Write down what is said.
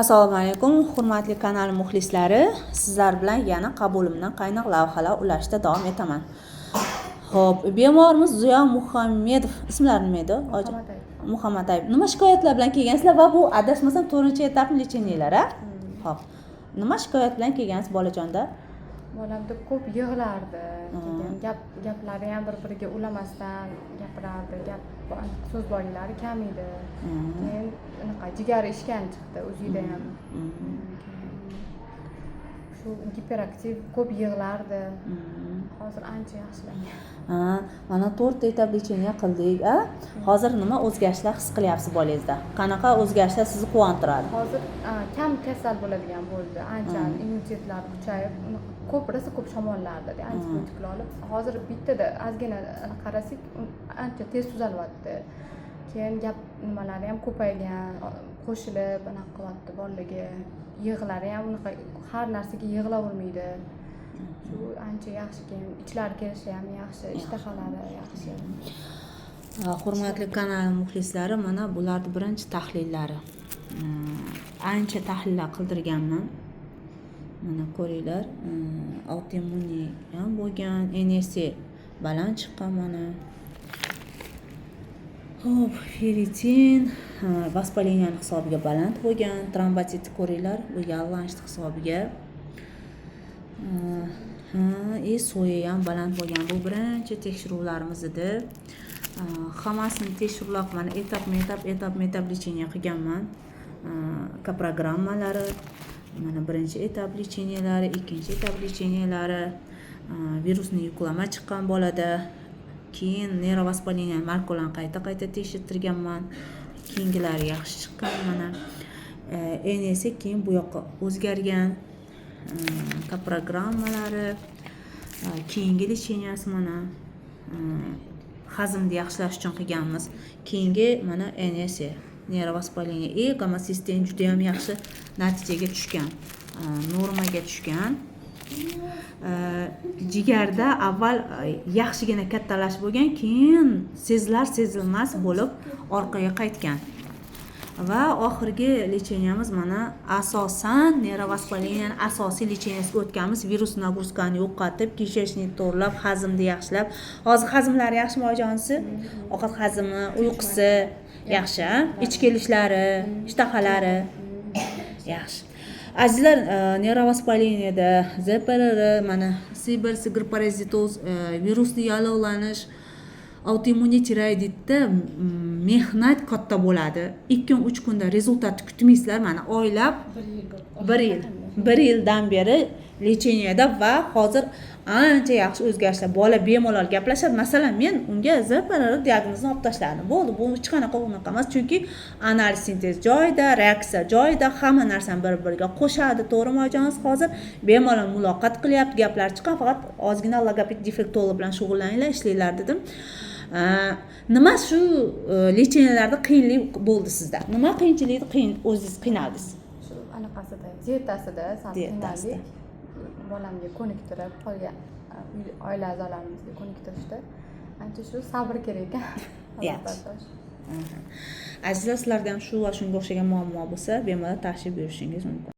Assalomu alaykum, hurmatli kanal muxlislari. Sizlar bilan yana qabulimdan qaynoq lavhalar ulashda davom etaman. Xo'p, bemorimiz Ziyo Muhammedov, ismlari nima edi? Muhammadayib. Nima shikoyatlar bilan kelgansizlar va bu adashmasam 4-etapli lecheniyalar, a? Xo'p. Nima shikoyat bilan kelgansiz bolajonda? Bolamda ko'p yig'lardi. Gaplari ham bir-biriga ulamasdan gapirardi. So'z boylari kam edi. Keyin unaqa jigari ishgan chiqdi o'zida ham. Shu giperaktiv ko'p yig'lardi. Hozir ancha yaxshilangan. Mana 4 etap lecheniya qildik, a? Hozir nima o'zgarishlar his qilyapsiz bolangizda? Qanaqa o'zgarishlar sizni quvontiradi? Hozir kam kasal bo'ladigan bo'ldi. Ancha immunitetlari kuchayib, ko'p shamollardi, antibiotiklar olib. Hozir bittada ozgina qarasak, ancha tez tuzalyapti. Keyin gap nimalari ham ko'paygan, qo'shilib, anaqa qilyapti bolaga. Yig'lari ham unaqa har narsaga yig'lavermaydi. Shu ancha yaxshi, keyin ichlari kelishi ham yaxshi, ishtahalari yaxshi. Hurmatli kanal muxlislari, mana bularning birinchi tahlillari. Ancha tahlillar qildirganman. Mana ko'ringlar, autoimmuni ham bo'lgan, NSA baland chiqqan mana. Xo'p, feritin, vaspoleniyani hisobiga baland bo'lgan, trombotitni ko'ringlar, bu yallanishni hisobiga. Soya ham baland bo'lgan. Bu birinchi tekshiruvlarimiz edi. Hammasini tekshiruvlar mana etap lecheniya qilganman. Programmalari, mana birinchi etap lecheniyalari, ikkinchi etap lecheniyalari, virusni yuklama chiqqan bolada. Keyin neyrovaspoleniyani markalarni qayta tekshirtirganman. Keyingilari yaxshi chiqqan mana. NSA keyin bu yoqqa o'zgargan. Programmalari, keyingi lecheniyasi mana hazmni yaxshilash uchun qilganmiz. Keyingi mana NSA, neyrovaspoliniya, gamma-sistem juda ham yaxshi natijaga tushgan, normaga tushgan. Jigarda avval yaxshigina kattalash bo'lgan, keyin sezilmas bo'lib orqaga qaytgan. Va oxirgi lecheniyamiz mana asosan neyrovaspoleniyani asosiy lecheniyasiga o'tganmiz. Virus nagruzkani yo'qotib, kishashni to'g'rilab, hazmni yaxshilab. Hozir hazmlari yaxshimi ojonisi? Ovqat hazmi, uyqusi yaxshi, ichki kelishlari, ishtahalari yaxshi. Azizlar, neyrovaspoleniyada ZPRR, mana siber parazitoz, virusli yallig'lanish, autoimmun tiroiditda mehnat katta bo'ladi. 2-3 kunda rezultatni kutmaysizlar. Mana oylab 1 yildan beri lecheniyada va hozir ancha yaxshi o'zgarishlar. Bola bemalol gaplashadi. Masalan, men unga ZPRR diagnozini olib tashladim. Bo'ldi, bu hech qanaqa unaqa emas, chunki analiz sintez joyida, reaksiya joyida, hamma narsani bir-biriga qo'shadi. To'g'rimi ojonsiz? Hozir bemalol muloqot qilyapti, gaplar chiqqan, faqat ozgina logoped defektolog bilan shug'ullaninglar, ishlanglar dedim. Nima shu lecheniyalarda qiyinlik bo'ldi sizda? Nima qiyinchilikni o'zingiz qiynaldingiz? Shu anaqasida, dietasida qiynaldik. Bolamga ko'niktirib, qolgan oila a'zolarimizga ko'niktirishdi. Ancha shu sabr kerak ekan. Azizlar, sizlarda ham shu va shunga o'xshagan muammo bo'lsa, bemalol tashrif buyurishingiz mumkin.